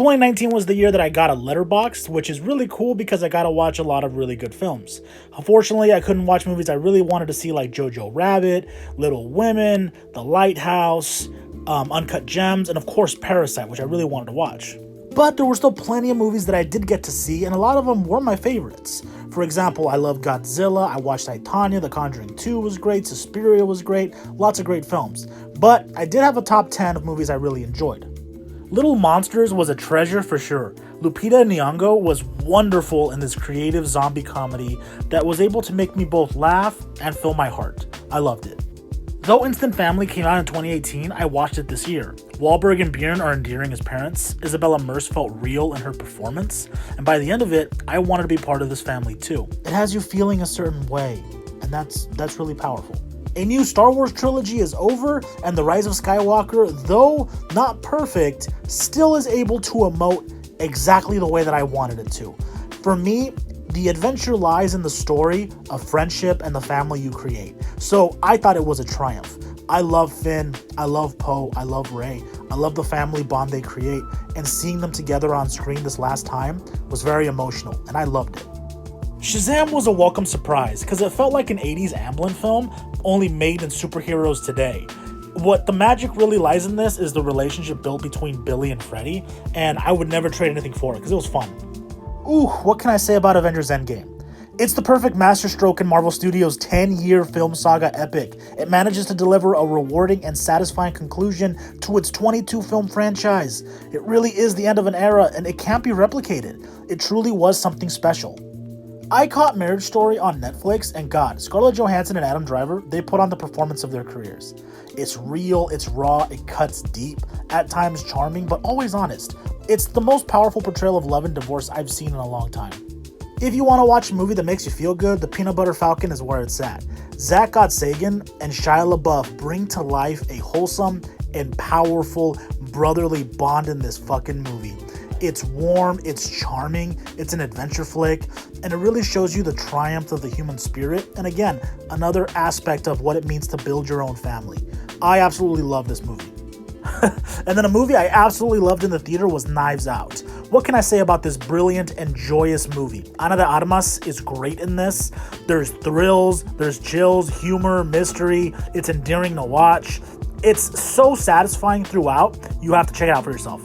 2019 was the year that I got a letterbox, which is really cool because I got to watch a lot of really good films. Unfortunately, I couldn't watch movies I really wanted to see like Jojo Rabbit, Little Women, The Lighthouse, Uncut Gems, and of course Parasite, which I really wanted to watch. But there were still plenty of movies that I did get to see, and a lot of them were my favorites. For example, I love Godzilla, I watched Titania, The Conjuring 2 was great, Suspiria was great, lots of great films. But I did have a top 10 of movies I really enjoyed. Little Monsters was a treasure for sure. Lupita Nyong'o was wonderful in this creative zombie comedy that was able to make me both laugh and fill my heart. I loved it. Though Instant Family came out in 2018, I watched it this year. Wahlberg and Bjorn are endearing as parents, Isabella Merce felt real in her performance, and by the end of it, I wanted to be part of this family too. It has you feeling a certain way, and that's really powerful. A new Star Wars trilogy is over, and the Rise of Skywalker, though not perfect, still is able to emote exactly the way that I wanted it to. For me, the adventure lies in the story of friendship and the family you create. So I thought it was a triumph. I love Finn, I love Poe, I love Rey, I love the family bond they create, and seeing them together on screen this last time was very emotional, and I loved it. Shazam was a welcome surprise because it felt like an 80s Amblin film, only made in superheroes today. What the magic really lies in this is the relationship built between Billy and Freddy, and I would never trade anything for it because it was fun. Ooh, what can I say about Avengers Endgame? It's the perfect masterstroke in Marvel Studios' 10-year film saga epic. It manages to deliver a rewarding and satisfying conclusion to its 22-film franchise. It really is the end of an era, and it can't be replicated. It truly was something special. I caught Marriage Story on Netflix, and God, Scarlett Johansson and Adam Driver, they put on the performance of their careers. It's real, it's raw, it cuts deep, at times charming, but always honest. It's the most powerful portrayal of love and divorce I've seen in a long time. If you want to watch a movie that makes you feel good, The Peanut Butter Falcon is where it's at. Zach Gottsagen and Shia LaBeouf bring to life a wholesome and powerful brotherly bond in this fucking movie. It's warm, it's charming, it's an adventure flick, and it really shows you the triumph of the human spirit, and again, another aspect of what it means to build your own family. I absolutely love this movie. And then a movie I absolutely loved in the theater was Knives Out. What can I say about this brilliant and joyous movie? Ana de Armas is great in this. There's thrills, there's chills, humor, mystery. It's endearing to watch. It's so satisfying throughout, you have to check it out for yourself.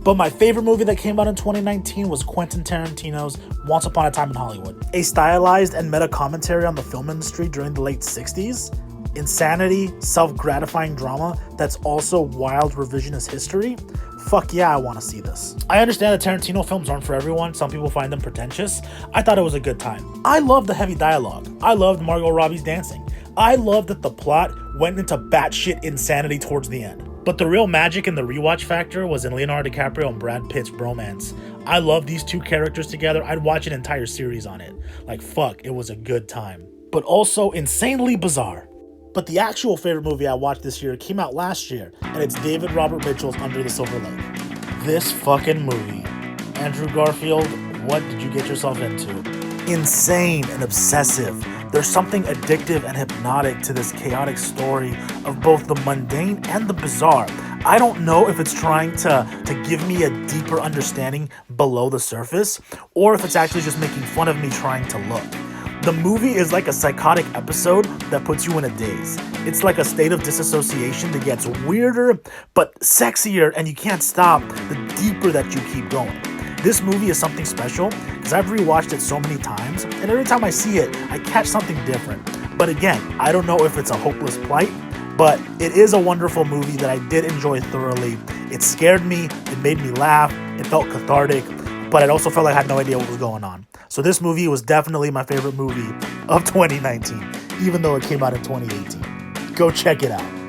But my favorite movie that came out in 2019 was Quentin Tarantino's Once Upon a Time in Hollywood. A stylized and meta commentary on the film industry during the late 60s. Insanity, self-gratifying drama that's also wild revisionist history. Fuck yeah, I want to see this. I understand that Tarantino films aren't for everyone. Some people find them pretentious. I thought it was a good time. I loved the heavy dialogue. I loved Margot Robbie's dancing. I loved that the plot went into batshit insanity towards the end. But the real magic and the rewatch factor was in Leonardo DiCaprio and Brad Pitt's bromance. I love these two characters together. I'd watch an entire series on it. Like, fuck, it was a good time. But also insanely bizarre. But the actual favorite movie I watched this year came out last year, and it's David Robert Mitchell's Under the Silver Lake. This fucking movie. Andrew Garfield, what did you get yourself into? Insane and obsessive. There's something addictive and hypnotic to this chaotic story of both the mundane and the bizarre. I don't know if it's trying to give me a deeper understanding below the surface, or if it's actually just making fun of me trying to look. The movie is like a psychotic episode that puts you in a daze. It's like a state of disassociation that gets weirder, but sexier, and you can't stop the deeper that you keep going. This movie is something special because I've rewatched it so many times, and every time I see it, I catch something different. But again, I don't know if it's a hopeless plight, but it is a wonderful movie that I did enjoy thoroughly. It scared me, it made me laugh, it felt cathartic, but it also felt like I had no idea what was going on. So this movie was definitely my favorite movie of 2019, even though it came out in 2018. Go check it out.